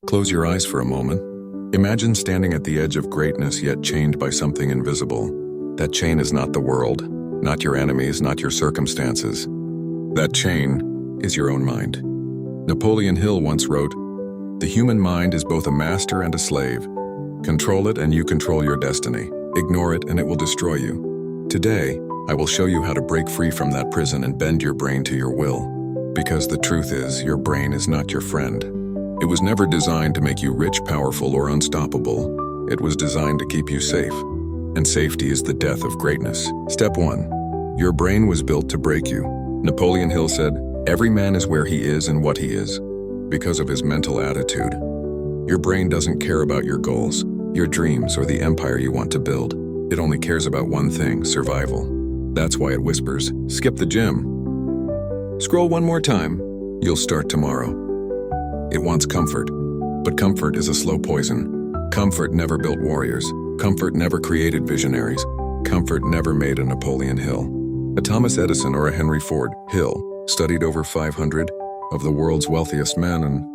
Close your eyes for a moment. Imagine standing at the edge of greatness yet chained by something invisible. That chain is not the world, not your enemies, not your circumstances. That chain is your own mind. Napoleon Hill once wrote, "The human mind is both a master and a slave. Control it and you control your destiny. Ignore it and it will destroy you." Today, I will show you how to break free from that prison and bend your brain to your will. Because the truth is, your brain is not your friend. It was never designed to make you rich, powerful, or unstoppable. It was designed to keep you safe. And safety is the death of greatness. Step 1. Your brain was built to break you. Napoleon Hill said, "Every man is where he is and what he is, because of his mental attitude." Your brain doesn't care about your goals, your dreams, or the empire you want to build. It only cares about one thing: survival. That's why it whispers, "Skip the gym. Scroll one more time. You'll start tomorrow." It wants comfort, but comfort is a slow poison. Comfort never built warriors. Comfort never created visionaries. Comfort never made a Napoleon Hill, a Thomas Edison, or a Henry Ford. Hill studied over 500 of the world's wealthiest men and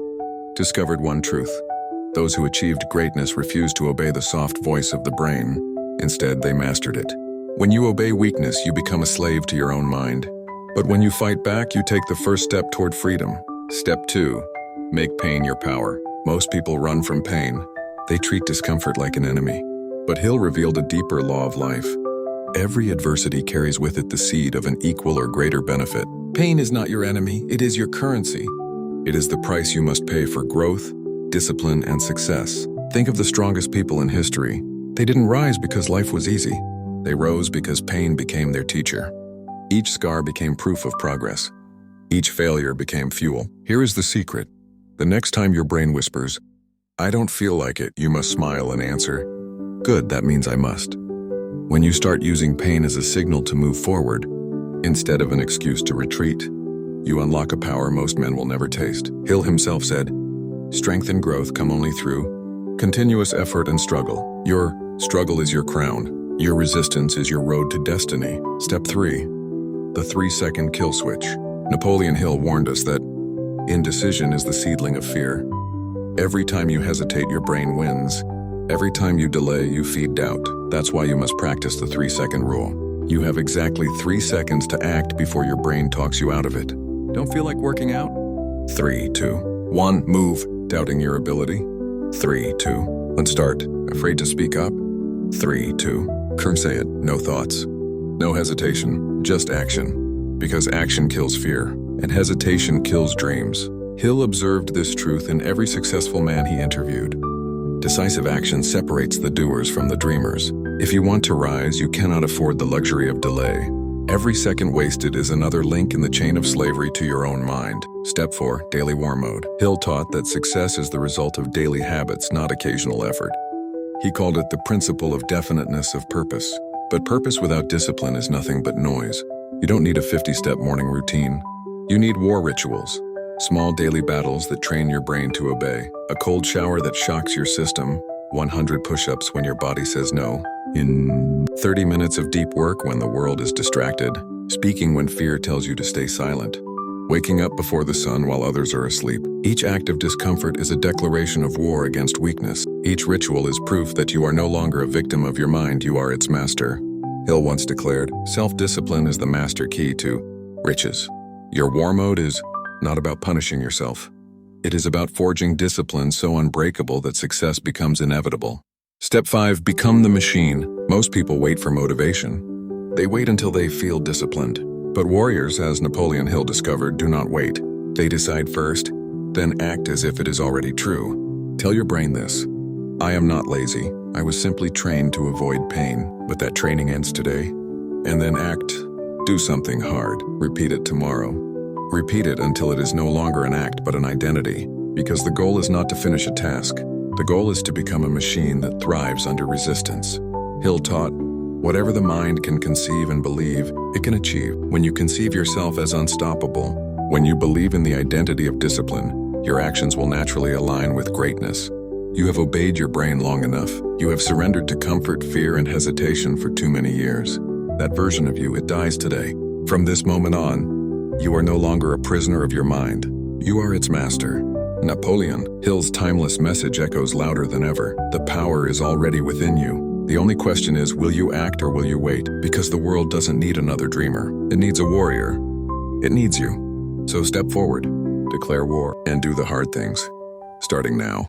discovered one truth. Those who achieved greatness refused to obey the soft voice of the brain. Instead, they mastered it. When you obey weakness, you become a slave to your own mind. But when you fight back, you take the first step toward freedom. Step 2. Make pain your power. Most people run from pain. They treat discomfort like an enemy. But Hill revealed a deeper law of life. Every adversity carries with it the seed of an equal or greater benefit. Pain is not your enemy, it is your currency. It is the price you must pay for growth, discipline, and success. Think of the strongest people in history. They didn't rise because life was easy. They rose because pain became their teacher. Each scar became proof of progress. Each failure became fuel. Here is the secret. The next time your brain whispers, "I don't feel like it," you must smile and answer, "Good, that means I must." When you start using pain as a signal to move forward, instead of an excuse to retreat, you unlock a power most men will never taste. Hill himself said, "Strength and growth come only through continuous effort and struggle. Your struggle is your crown. Your resistance is your road to destiny." Step 3. The 3-second kill switch. Napoleon Hill warned us that indecision is the seedling of fear. Every time you hesitate, your brain wins. Every time you delay, you feed doubt. That's why you must practice the 3-second rule. You have exactly 3 seconds to act before your brain talks you out of it. Don't feel like working out? 3, 2, 1, move, doubting your ability. 3, 2, let's start. Afraid to speak up? 3, 2, say it. No thoughts. No hesitation, just action. Because action kills fear, and hesitation kills dreams. Hill observed this truth in every successful man he interviewed. Decisive action separates the doers from the dreamers. If you want to rise, you cannot afford the luxury of delay. Every second wasted is another link in the chain of slavery to your own mind. Step 4, daily war mode. Hill taught that success is the result of daily habits, not occasional effort. He called it the principle of definiteness of purpose. But purpose without discipline is nothing but noise. You don't need a 50-step morning routine. You need war rituals. Small daily battles that train your brain to obey. A cold shower that shocks your system. 100 push-ups when your body says no. In 30 minutes of deep work when the world is distracted. Speaking when fear tells you to stay silent. Waking up before the sun while others are asleep. Each act of discomfort is a declaration of war against weakness. Each ritual is proof that you are no longer a victim of your mind, you are its master. Hill once declared, "Self-discipline is the master key to riches." Your war mode is not about punishing yourself. It is about forging discipline so unbreakable that success becomes inevitable. Step 5, become the machine. Most people wait for motivation. They wait until they feel disciplined. But warriors, as Napoleon Hill discovered, do not wait. They decide first, then act as if it is already true. Tell your brain this: I am not lazy. I was simply trained to avoid pain, but that training ends today. And then act. Do something hard. Repeat it tomorrow. Repeat it until it is no longer an act but an identity, because the goal is not to finish a task. The goal is to become a machine that thrives under resistance. Hill taught, whatever the mind can conceive and believe, it can achieve. When you conceive yourself as unstoppable, when you believe in the identity of discipline, your actions will naturally align with greatness. You have obeyed your brain long enough. You have surrendered to comfort, fear, and hesitation for too many years. That version of you, it dies today. From this moment on, you are no longer a prisoner of your mind. You are its master. Napoleon Hill's timeless message echoes louder than ever. The power is already within you. The only question is, will you act or will you wait? Because the world doesn't need another dreamer. It needs a warrior. It needs you. So step forward, declare war, and do the hard things, starting now.